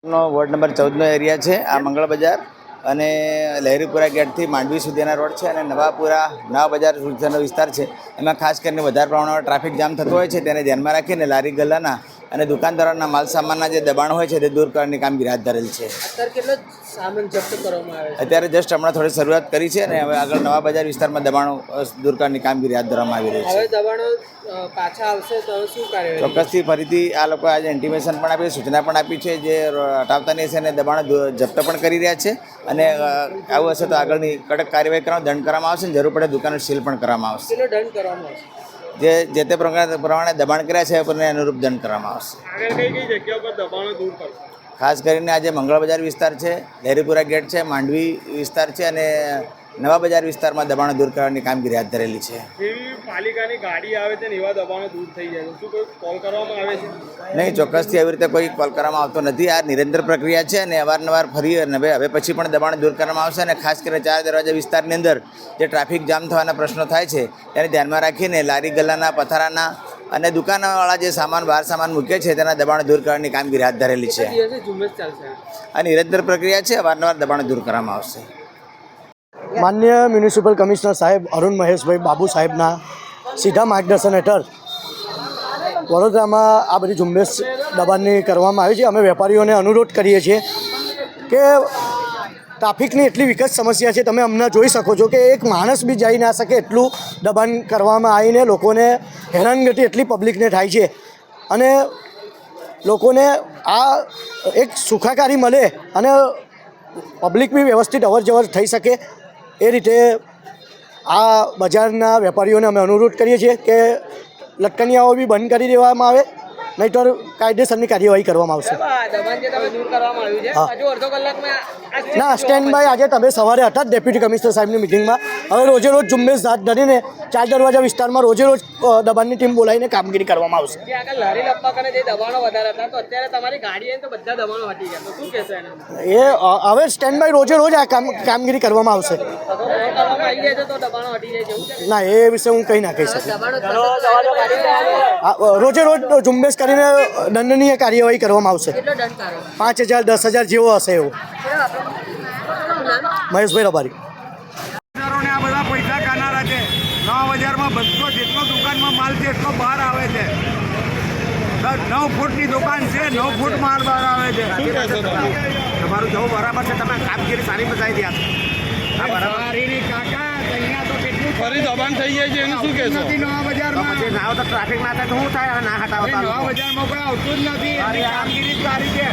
Ward number 14નો area છે આ મંગળ બજાર અને લહેરીપુરા ગેટથી માંડવી સુધીના રોડ છે અને નવાપુરા નવા બજાર સુધીનો વિસ્તાર છે. એમાં ખાસ કરીને વધારે પ્રમાણમાં ટ્રાફિક જામ થતો હોય છે, તેને ધ્યાનમાં રાખીને લારી ગલ્લાના અને દુકાનદારોના માલ સામાનના જે દબાણ હોય છે તે દૂર કરવાની કામગીરી હાથ ધરેલ છે. અત્યારે જસ્ટ હમણાં થોડી શરૂઆત કરી છે અને હવે આગળ નવા બજાર વિસ્તારમાં દબાણો દૂર કરવાની કામગીરી હાથ ધરવામાં આવી રહી છે. ચોક્કસથી ફરીથી આ લોકો આજે ઇન્ટિમેશન પણ આપી, સૂચના પણ આપી છે જે હટાવતાની હશે અને દબાણો જપ્ત પણ કરી રહ્યા છે અને આવું હશે તો આગળની કડક કાર્યવાહી કરવામાં દંડ કરવામાં આવશે અને જરૂર પડે દુકાનો સીલ પણ કરવામાં આવશે. જે તે પ્રમાણે દબાણ કર્યા છે એને અનુરૂપ દંડ કરવામાં આવશે. ખાસ કરીને આજે મંગળ બજાર વિસ્તાર છે, લહેરીપુરા ગેટ છે, માંડવી વિસ્તાર છે અને નવા બજાર વિસ્તારમાં દબાણો દૂર કરવાની કામગીરી હાથ ધરેલી છે. પાલિકાની ગાડી આવે છે ને એવા દબાણો દૂર થઈ જાય શું કોઈ કોલ કરવામાં આવે છે? નહીં, ચોક્કસથી આવી રીતે કોઈ કોલ કરવામાં આવતો નથી. આ નિરંતર પ્રક્રિયા છે અને અવારનવાર ફરી હવે પછી પણ દબાણ દૂર કરવામાં આવશે અને ખાસ કરીને 4 દરવાજા વિસ્તારની અંદર જે ટ્રાફિક જામ થવાના પ્રશ્નો થાય છે તેને ધ્યાનમાં રાખીને લારી ગલ્લાના, પથારાના અને દુકાનવાળા જે બહાર સામાન મૂકે છે તેના દબાણ દૂર કરવાની કામગીરી હાથ ધરેલી છે. આ નિરંતર પ્રક્રિયા છે, અવારનવાર દબાણ દૂર કરવામાં આવશે. માન્ય મ્યુનિસિપલ કમિશનર સાહેબ અરુણ મહેશભાઈ બાબુ સાહેબના સીધા માર્ગદર્શન હેઠળ વડોદરામાં આ બધી ઝુંબેશ દબાણની કરવામાં આવી છે. અમે વેપારીઓને અનુરોધ કરીએ છીએ કે ટ્રાફિકની એટલી વિકટ સમસ્યા છે, તમે હમણાં જોઈ શકો છો કે એક માણસ બી જઈ ના શકે એટલું દબાણ કરવામાં આવીને લોકોને હેરાનગતિ એટલી પબ્લિકને થાય છે અને લોકોને આ એક સુખાકારી મળે અને પબ્લિક બી વ્યવસ્થિત અવર જવર થઈ શકે એ રીતે આ બજારના વેપારીઓને અમે અનુરોધ કરીએ છીએ કે લટકનિયાઓ બી બંધ કરી દેવામાં આવે, નહીંતર કાયદેસરની કાર્યવાહી કરવામાં આવશે. ના, સ્ટેન્ડ બાય આજે તમે સવારે હતા જ ડેપ્યુટી કમિશનર સાહેબની મિટિંગમાં. હવે રોજે રોજ ઝુંબેશ હાથ ધરીને 4 દરવાજા વિસ્તારમાં રોજે રોજ દબાણની ટીમ બોલાવીને કામગીરી કરવામાં આવશે. એ હવે સ્ટેન્ડ બાય રોજે રોજ આ કામગીરી કરવામાં આવશે. ના, એ વિશે હું કંઈ ના કહી શકું. રોજે રોજ ઝુંબેશ કરીને દંડનીય કાર્યવાહી કરવામાં આવશે. 5,000 10,000 જેવો હશે એવું. મહેશભાઈ રબારી. આ બધા પૈસા ખાનારા છે. નવા બજારમાં બધો જેટલો દુકાનમાં માલ છે એટલો બહાર આવે છે. 9 ફૂટની દુકાન છે, 9 ફૂટ માલ બહાર આવે છે. તમારું જવું બરાબર છે, તમે કામગીરી સારી બતાવી દે. કાકા અહીંયા તો કેટલું ફરી દબાણ થઈ જાય છે, એનું શું કહેશો? નવા બજારમાં પછી ના તો ટ્રાફિક ના થાય તો શું થાય? ના હટાવતા નવા બજારમાં કોઈ આવતું જ નથી. કામગીરી સારી છે.